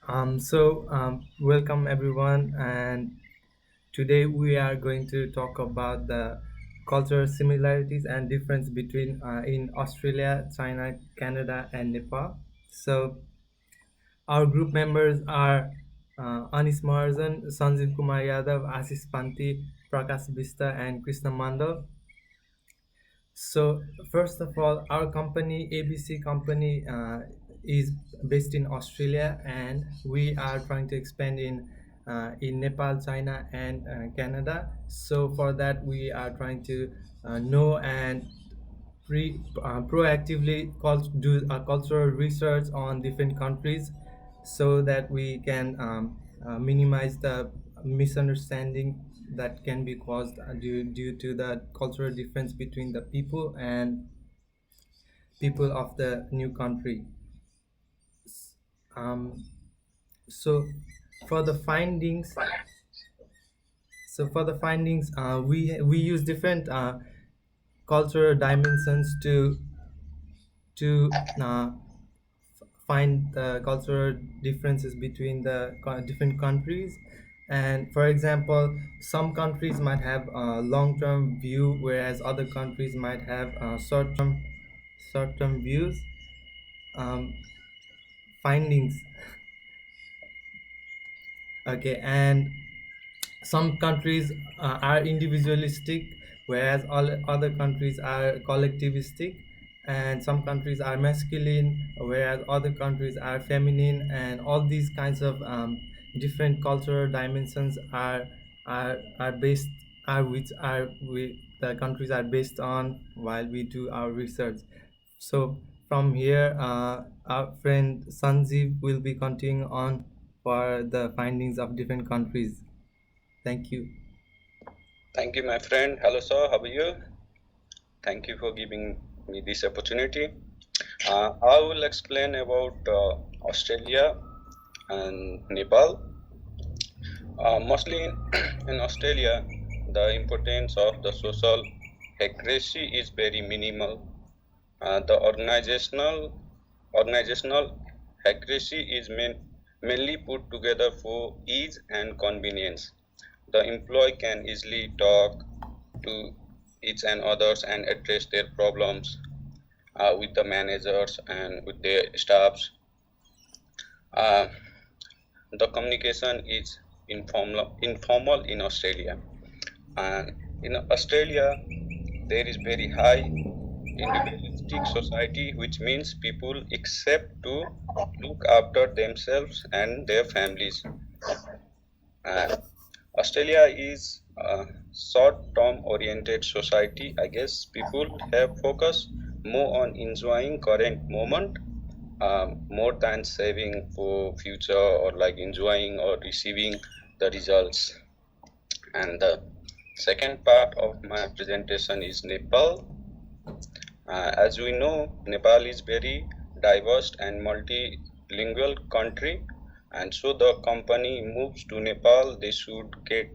Welcome everyone, and today we are going to talk about the cultural similarities and difference between in Australia, China, Canada, and Nepal. So, our group members are Anis Mahajan, Sanjeev Kumar Yadav, Ashish Panti, Prakash Bista, and Krishna Mandal. So first of all, our company ABC company is based in Australia, and we are trying to expand in Nepal, China, and Canada. So for that, we are trying to know and proactively do cultural research on different countries, so that we can minimize the misunderstanding that can be caused due to the cultural difference between the people and people of the new country. Um, so for the findings, we use different cultural dimensions to find the cultural differences between the different countries. And for example, some countries might have a long-term view, whereas other countries might have short-term views. um, Findings. Okay, and some countries are individualistic, whereas all other countries are collectivistic, and some countries are masculine, whereas other countries are feminine, and all these kinds of different cultural dimensions are based are which are we the countries are based on while we do our research. So from here, our friend Sanjeev will be continuing on for the findings of different countries. Thank you. Thank you, my friend. Hello, sir. How are you? Thank you for giving me this opportunity. I will explain about Australia and Nepal. Mostly in Australia, the importance of the social accuracy is very minimal. The organizational accuracy is mainly put together for ease and convenience. The employee can easily talk to each and others and address their problems with the managers and with their staffs. Uh, the communication is informal in Australia. And in Australia, there is very high individualistic society, which means people accept to look after themselves and their families. And Australia is a short-term oriented society. I guess people have focused more on enjoying current moment more than saving for future or like enjoying or receiving the results. And the second part of my presentation is Nepal. As we know, Nepal is very diverse and multilingual country, and so the company moves to Nepal. They should get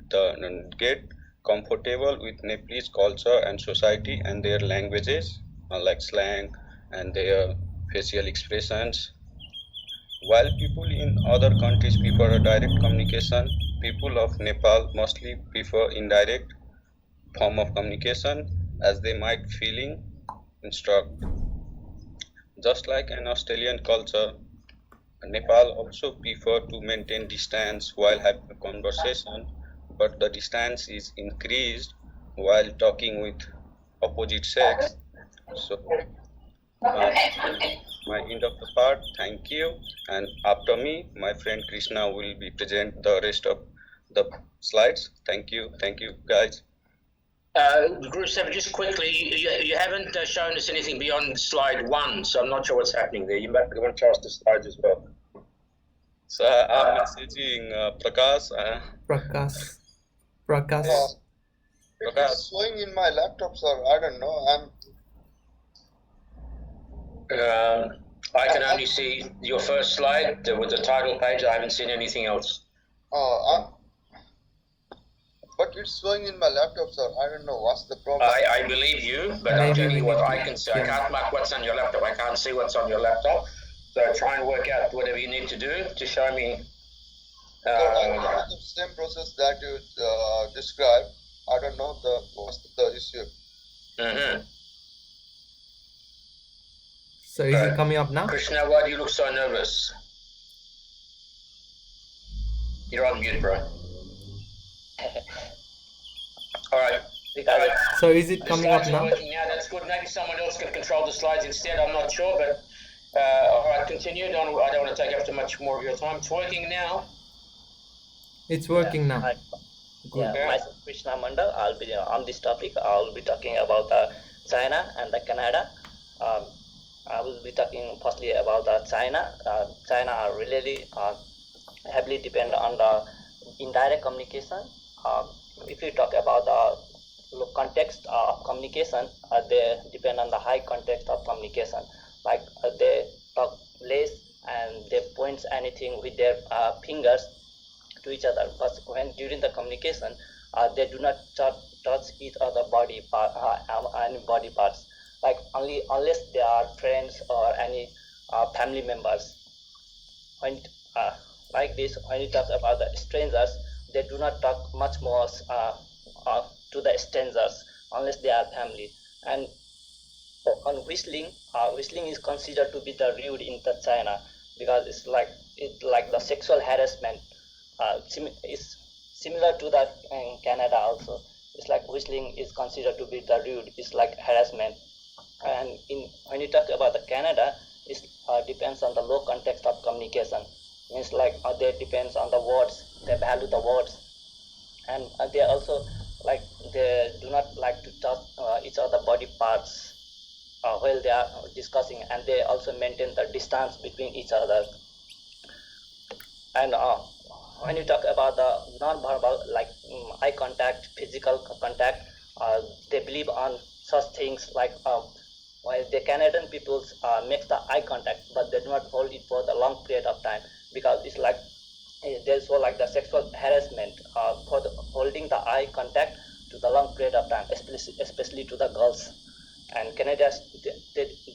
comfortable with Nepalese culture and society and their languages, like slang and their facial expressions. While people in other countries prefer a direct communication, people of Nepal mostly prefer indirect form of communication as they might feeling instruct. Just like an Australian culture, Nepal also prefer to maintain distance while having a conversation, but the distance is increased while talking with opposite sex. So this is my end of the part. Thank you. And after me, my friend Krishna will be present the rest of the slides. Thank you. Thank you, guys. Group 7, just quickly, you haven't shown us anything beyond slide 1, so I'm not sure what's happening there. You might want to show us the slides as well. So I'm messaging Prakash. Prakash. It's showing in my laptop, sir. I don't know. I can only see your first slide with the title page. I haven't seen anything else. But it's showing in my laptop, sir. I don't know what's the problem. I believe you, but I'm telling you what I can see. I can't mark what's on your laptop. I can't see what's on your laptop. So try and work out whatever you need to do to show me. Sir, I think the same process that you described. I don't know what's the issue. Mhm. So is it coming up now? Krishna, why do you look so nervous? You're on mute, bro. All right. So is it The coming up slides are now? working now. That's good. Maybe someone else can control the slides instead. I'm not sure, but all right, continue. I don't want to take up too much more of your time. It's working now. It's working now. Good. Yeah, myself Krishna Mandal. I'll be on this topic. I'll be talking about China and Canada. I will be talking firstly about China. China are really heavily depend on the indirect communication. If you talk about the context of communication, they depend on the high context of communication. Like they talk less and they point anything with their fingers to each other. But when during the communication, they do not touch each other body part, any body parts. Like only unless they are friends or any family members. When like this, when you talk about the strangers, they do not talk much more to the strangers unless they are family. And on whistling, whistling is considered to be the rude in the China because it's like the sexual harassment. Is similar to that in Canada also. It's like whistling is considered to be the rude. It's like harassment. And when you talk about the Canada, it depends on the low context of communication. Means like they depends on the words. They value the words, and they also like they do not like to touch each other body parts while they are discussing, and they also maintain the distance between each other. And when you talk about the non-verbal, like eye contact, physical contact, they believe on such things like while the Canadian people make the eye contact, but they do not hold it for the long period of time because it's like there's so like the sexual harassment for holding the eye contact to the long period of time, especially to the girls. And Canadians,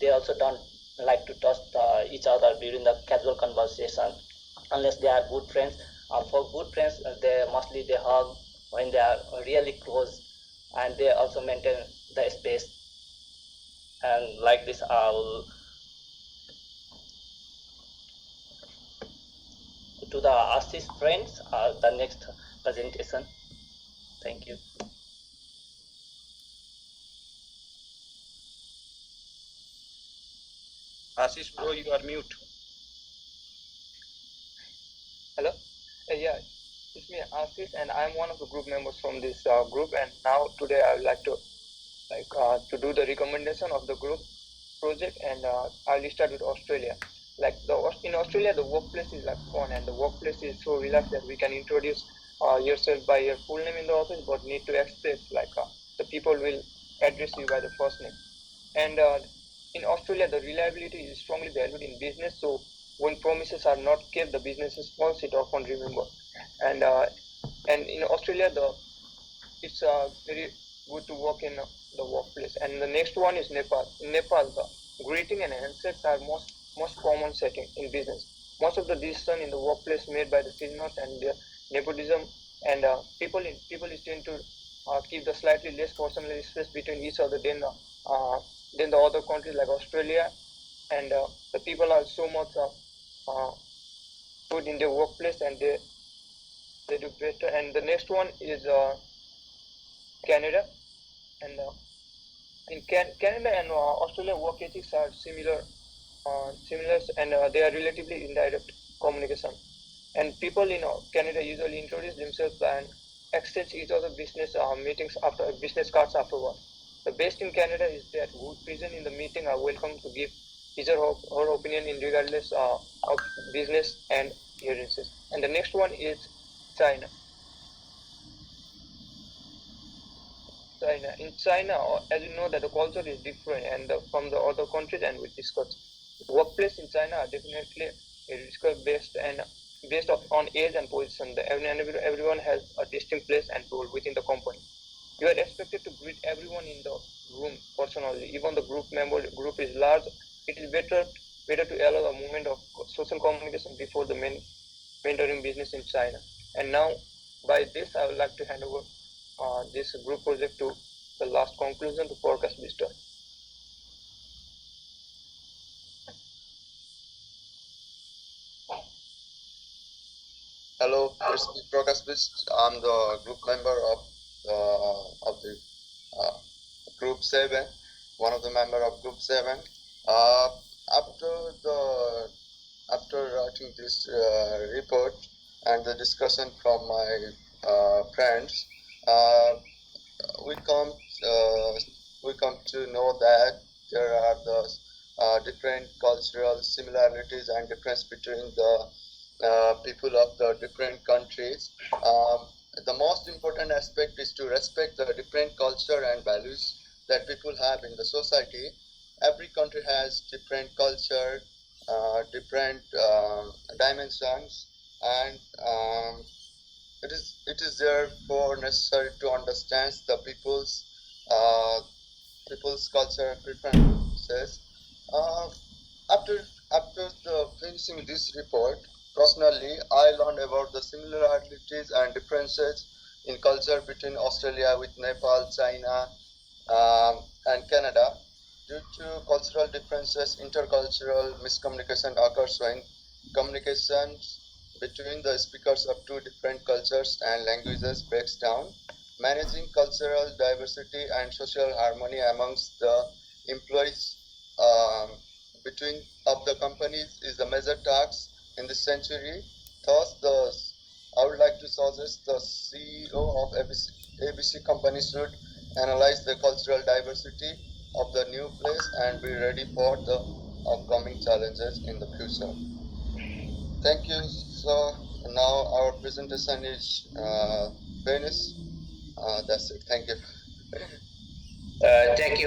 they also don't like to touch each other during the casual conversation unless they are good friends. For good friends, they mostly they hug when they are really close, and they also maintain the space. And like this, I'll to the artist friends. The next presentation. Thank you. Ashish bro, you are mute. Hello? Yeah, it's me, Ashish, and I'm one of the group members from this group. And now today I would like to do the recommendation of the group project, and I'll start with Australia. Like in Australia, the workplace is like fun, and the workplace is so relaxed that we can introduce yourself by your full name in the office, but need to express like the people will address you by the first name. And in Australia, the reliability is strongly valued in business. So when promises are not kept, the businesses falls it often remember. And in Australia, it's very good to work in the workplace. And the next one is Nepal. In Nepal, the greeting and handshakes are most common setting in business. Most of the decision in the workplace made by the seniors and their nepotism, and people tend to keep the slightly less personal space between each other than the other countries like Australia. And the people are so much good in their workplace, and they do better. And the next one is Canada. And in Canada and Australia, work ethics are similar, and they are relatively indirect communication. And people in Canada usually introduce themselves and exchange each other business meetings after business cards afterward. The best in Canada is that who present in the meeting are welcome to give his or her opinion in regardless of business and appearances. And the next one is China. In China, as you know, that the culture is different and from the other countries, and we discussed. Workplace in China are definitely based on age and position. Everyone has a distinct place and role within the company. You are expected to greet everyone in the room personally. Even the group is large, it is better better to allow the movement of social communication before the mentoring business in China. And now, by this, I would like to hand over this group project to the last conclusion to Forecast Vista. Hello, it's me, Prakash Bist. I'm the group member of the uh, Group 7, one of the member of Group 7. Uh, after the after writing this report and the discussion from my friends, we come to know that there are the different cultural similarities and difference between the people of the different countries. The most important aspect is to respect the different culture and values that people have in the society. Every country has different culture, different dimensions, and it is therefore necessary to understand the people's culture preferences. Uh, after the finishing this report, personally, I learned about the similarities and differences in culture between Australia with Nepal, China, and Canada. Due to cultural differences, intercultural miscommunication occurs when communications between the speakers of two different cultures and languages breaks down. Managing cultural diversity and social harmony amongst the employees um, between of the companies is the major task in this century. Thus, I would like to suggest the CEO of ABC company should analyze the cultural diversity of the new place and be ready for the upcoming challenges in the future. Thank you. So now our presentation is finished. That's it. Thank you. Thank you.